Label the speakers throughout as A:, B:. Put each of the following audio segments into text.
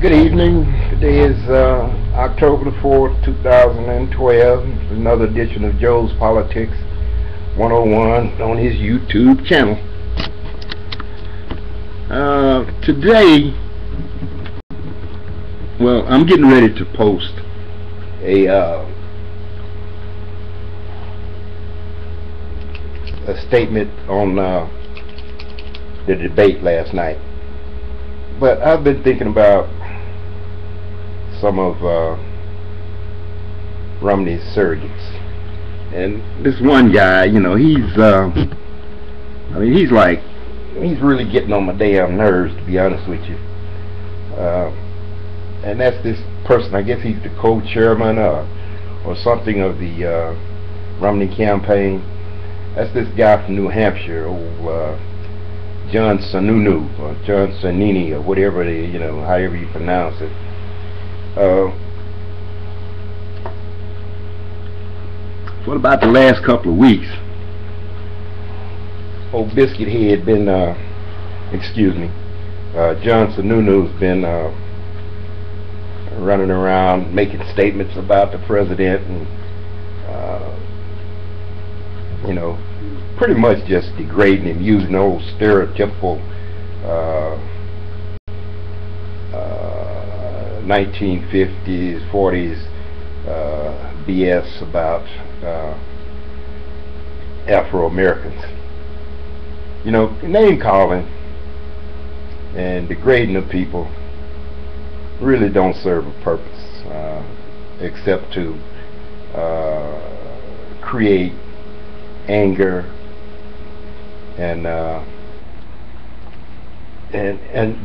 A: Good evening. Today is October the 4th, 2012. Another edition of Joe's Politics 101 on his YouTube channel. Today, well, I'm getting ready to post a statement on the debate last night. But I've been thinking about some of Romney's surrogates, and this one guy, you know, he's really getting on my damn nerves, to be honest with you. And that's this person. I guess he's the co-chairman or something of the Romney campaign. That's this guy from New Hampshire, old John Sunnunu or John Sununu or whatever it is, you know, however you pronounce it. What about the last couple of weeks? Old Biscuit Head been, John Sunnunu's been running around making statements about the president and, you know, pretty much just degrading him, using old stereotypical 1950s, 40s BS about Afro Americans. You know, name calling and degrading of people really don't serve a purpose except to create anger and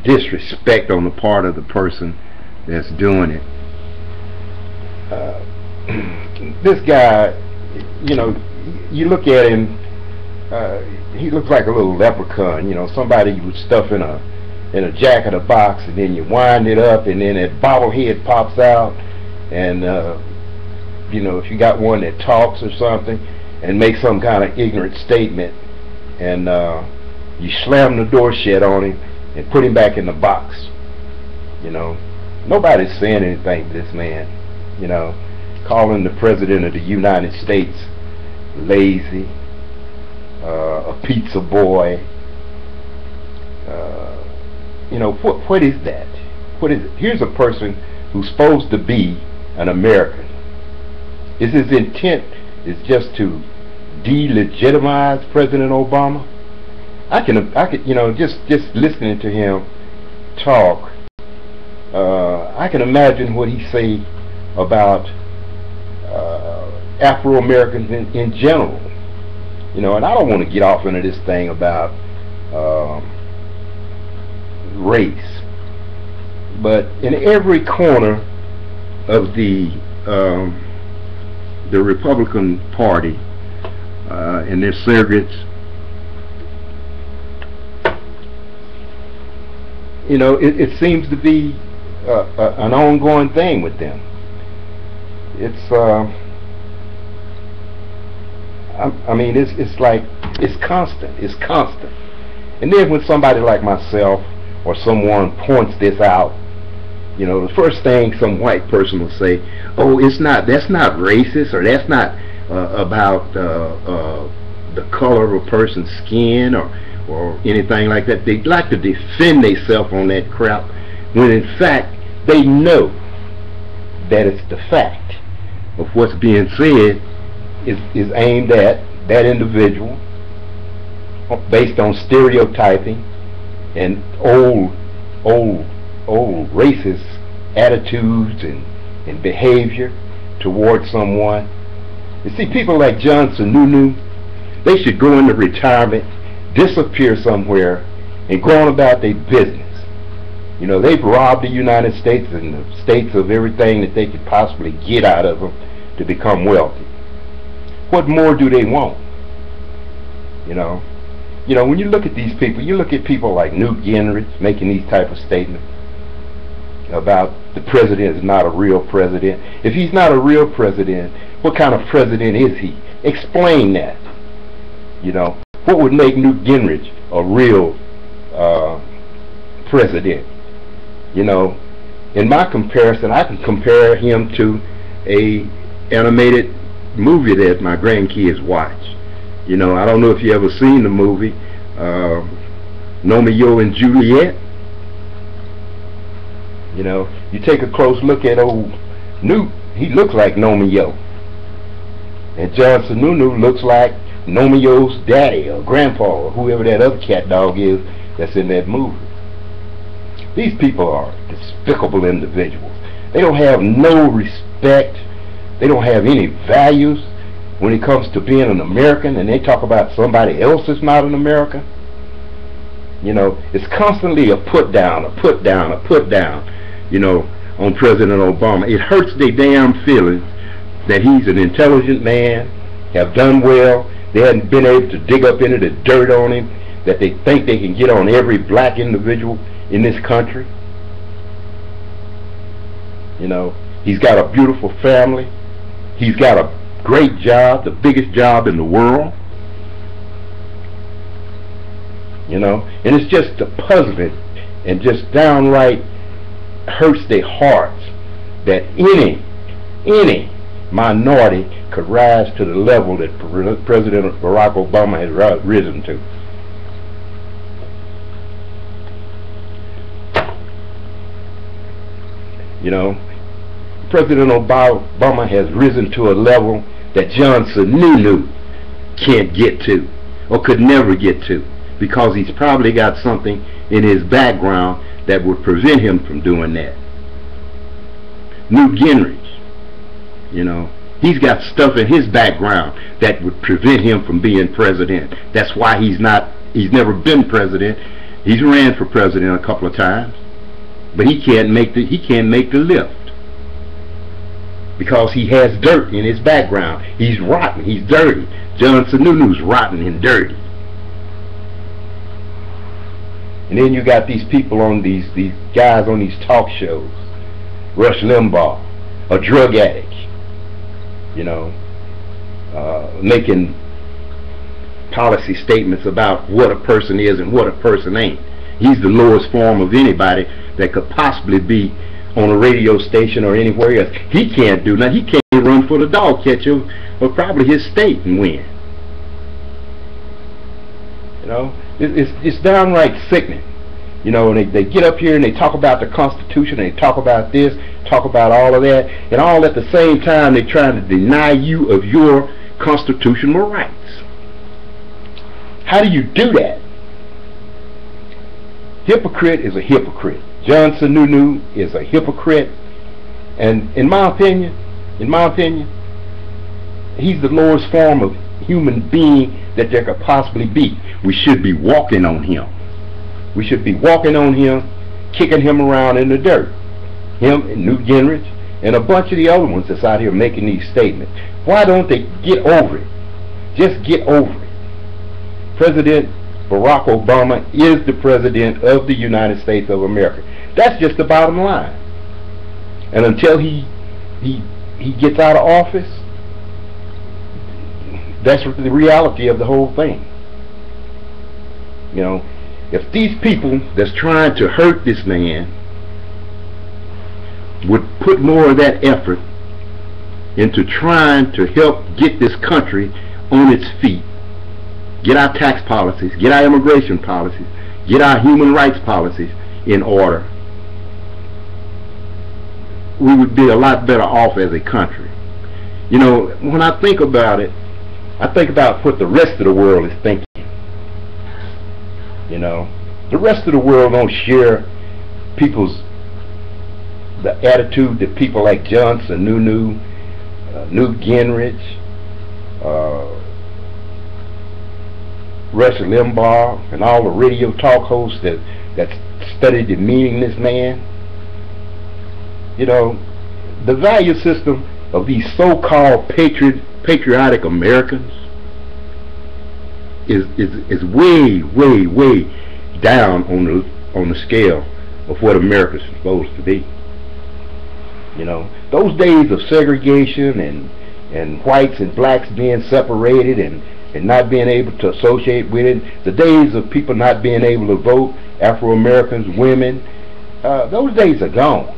A: disrespect on the part of the person that's doing it. This guy, you know, you look at him, he looks like a little leprechaun, you know, somebody you would stuff in a jack of the box, and then you wind it up, and then that bobblehead pops out, and you know, if you got one that talks or something and makes some kind of ignorant statement, and you slam the door shut on him and put him back in the box. You know, nobody's saying anything to this man. You know, calling the president of the United States lazy, a pizza boy. You know, what is that? What is it? Here's a person who's supposed to be an American. Is his intent is just to delegitimize President Obama? I could, you know, just listening to him talk, I can imagine what he say about Afro Americans in general. You know, and I don't want to get off into this thing about race, but in every corner of the Republican Party and their surrogates, you know, it seems to be an ongoing thing with them. It's I mean, it's like it's constant. It's constant. And then when somebody like myself or someone points this out, you know, the first thing some white person will say, "Oh, that's not racist, or that's not about the color of a person's skin or anything like that." They like to defend themselves on that crap, when in fact they know that it's the fact of what's being said is aimed at that individual based on stereotyping and old racist attitudes and behavior towards someone. You see, people like John Sununu, they should go into retirement, disappear somewhere, and go on about their business. You know, they've robbed the United States and the states of everything that they could possibly get out of them to become wealthy. What more do they want? You know, when you look at these people, you look at people like Newt Gingrich making these type of statements about the president is not a real president. If he's not a real president, what kind of president is he? Explain that. You know, what would make Newt Gingrich a real president? You know, in my comparison, I can compare him to a animated movie that my grandkids watch. You know, I don't know if you ever seen the movie Romeo and Juliet. You know, you take a close look at old Newt, he looks like Romeo. And John Sununu looks like Romeo's daddy or grandpa or whoever that other cat dog is that's in that movie. These people are despicable individuals. They don't have no respect. They don't have any values when it comes to being an American, and they talk about somebody else that's not an American. You know, it's constantly a put down, a put down, a put down, you know, on President Obama. It hurts their damn feelings that he's an intelligent man, have done well. They hadn't been able to dig up into the dirt on him, that they think they can get on every black individual in this country. You know, he's got a beautiful family. He's got a great job, the biggest job in the world. You know, and it's just puzzling and just downright hurts their hearts that any minority could rise to the level that President Barack Obama has risen to. You know, President Obama has risen to a level that John Sunnunu can't get to, or could never get to, because he's probably got something in his background that would prevent him from doing that. Newt Gingrich, you know, he's got stuff in his background that would prevent him from being president. That's why he's never been president. He's ran for president a couple of times, but he can't make the lift because he has dirt in his background. He's rotten, he's dirty. John Sunnunu's rotten and dirty. And then you got these people on these guys on these talk shows. Rush Limbaugh, a drug addict, you know, making policy statements about what a person is and what a person ain't. He's the lowest form of anybody that could possibly be on a radio station or anywhere else. He can't do nothing. He can't run for the dog catcher of probably his state and win. You know, it's downright sickening. You know, and they get up here and they talk about the Constitution, and they talk about this, talk about all of that, and all at the same time they're trying to deny you of your constitutional rights. How do you do that? Hypocrite is a hypocrite. John Sununu is a hypocrite, and in my opinion, he's the lowest form of human being that there could possibly be. We should be walking on him. We should be walking on him, kicking him around in the dirt. Him and Newt Gingrich and a bunch of the other ones that's out here making these statements. Why don't they get over it? Just get over it. President Barack Obama is the president of the United States of America. That's just the bottom line. And until he gets out of office, that's the reality of the whole thing. You know, if these people that's trying to hurt this man would put more of that effort into trying to help get this country on its feet, get our tax policies, get our immigration policies, get our human rights policies in order, we would be a lot better off as a country. You know, when I think about it, I think about what the rest of the world is thinking. You know, the rest of the world don't share the attitude that people like John Sununu, Newt Gingrich, Rush Limbaugh, and all the radio talk hosts that studied the meaningless man. You know, the value system of these so-called patriotic Americans is way down on the scale of what America's supposed to be. You know, those days of segregation and whites and blacks being separated and not being able to associate with it, the days of people not being able to vote, Afro Americans, women, those days are gone.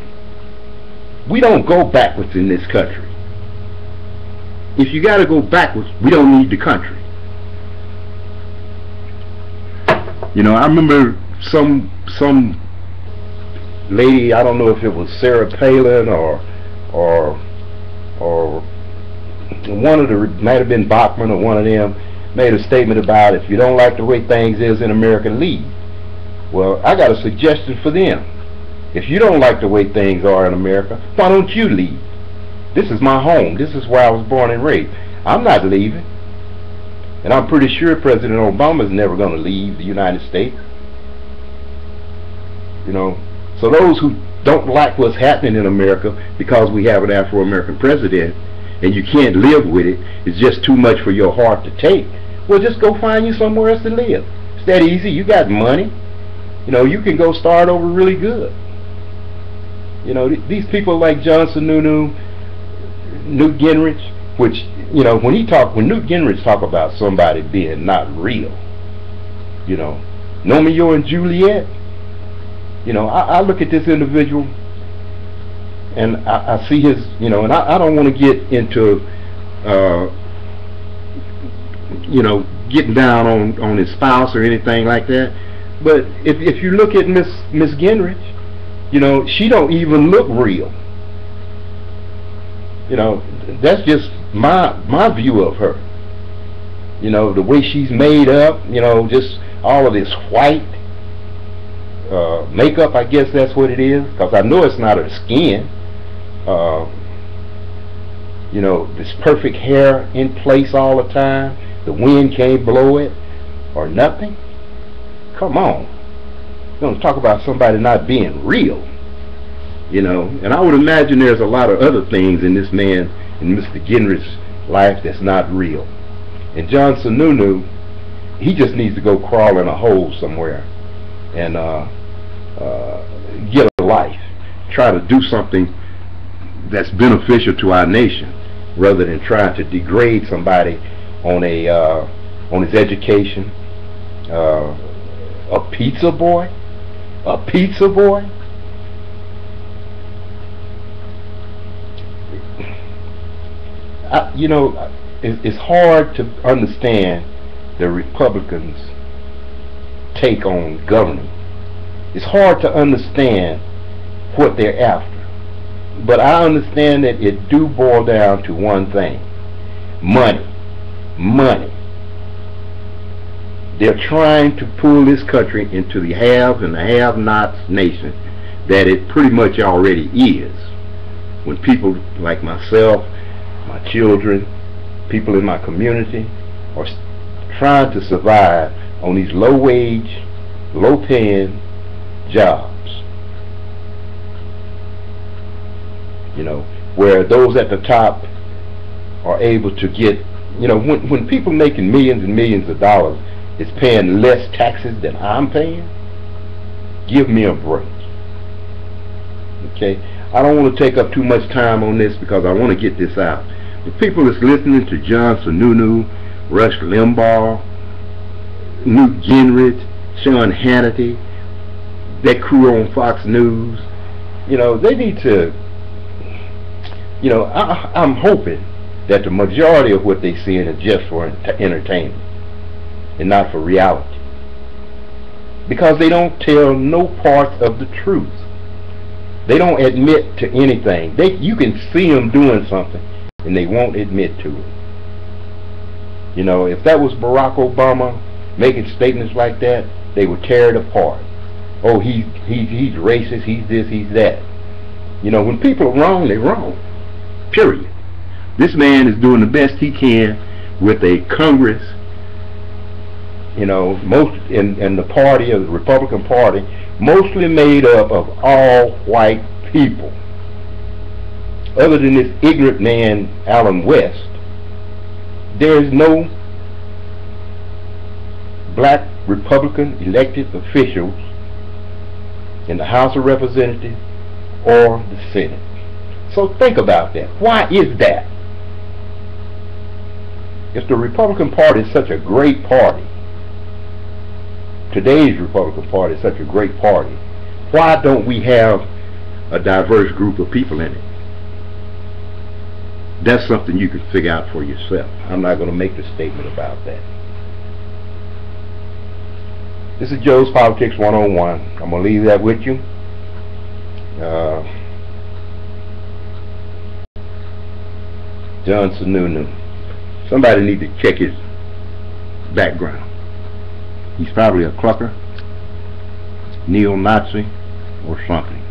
A: we don't go backwards in this country. If you got to go backwards, we don't need the country. You know, I remember some lady, I don't know if it was Sarah Palin or one of the, might have been Bachman or one of them, made a statement about if you don't like the way things is in America, leave. Well, I got a suggestion for them. If you don't like the way things are in America, why don't you leave? This is my home. This is where I was born and raised. I'm not leaving. And I'm pretty sure President Obama is never going to leave the United States. You know, so those who don't like what's happening in America because we have an Afro American president and you can't live with it, it's just too much for your heart to take, well, just go find you somewhere else to live. It's that easy. You got money. You know, you can go start over really good. You know, these people like John Sununu, Newt Gingrich, which, you know, when Newt Gingrich talk about somebody being not real, you know, Romeo and Juliet, you know, I look at this individual and I see his, you know, and I don't want to get into, you know, getting down on his spouse or anything like that. But if you look at Miss Gingrich, you know, she don't even look real. You know, that's just my view of her. You know, the way she's made up, you know, just all of this white makeup, I guess that's what it is, because I know it's not her skin. You know, this perfect hair in place all the time, the wind can't blow it or nothing. Come on, you don't talk about somebody not being real. You know, and I would imagine there's a lot of other things in this man, in Mr. Gingrich, life that's not real. And John Sununu, he just needs to go crawl in a hole somewhere and get a life. Try to do something that's beneficial to our nation, rather than trying to degrade somebody on his education. A pizza boy? A pizza boy? You know, it's hard to understand the Republicans' take on governing. It's hard to understand what they're after. But I understand that it do boil down to one thing. Money. Money. They're trying to pull this country into the haves and the have-nots nation that it pretty much already is. When people like myself, my children, people in my community are trying to survive on these low-wage, low-paying jobs. You know, where those at the top are able to get, you know, when people making millions and millions of dollars is paying less taxes than I'm paying, give me a break. Okay, I don't want to take up too much time on this because I want to get this out. The people that's listening to John Sununu, Rush Limbaugh, Newt Gingrich, Sean Hannity, that crew on Fox News, you know, they need to, you know, I'm hoping that the majority of what they see is just for entertainment and not for reality, because they don't tell no parts of the truth. They don't admit to anything. You can see them doing something and they won't admit to it. You know, if that was Barack Obama making statements like that, they would tear it apart. Oh, he's racist, he's this, he's that. You know, when people are wrong, they're wrong. Period. This man is doing the best he can with a Congress, you know, and the party of the Republican Party, mostly made up of all white people. Other than this ignorant man, Alan West, there is no black Republican elected officials in the House of Representatives or the Senate. So think about that. Why is that? If the Republican Party is such a great party, today's Republican Party is such a great party, why don't we have a diverse group of people in it? That's something you can figure out for yourself. I'm not going to make the statement about that. This is Joe's Politics 101. I'm going to leave that with you. John Sununu. Somebody needs to check his background. He's probably a clucker, neo-Nazi, or something.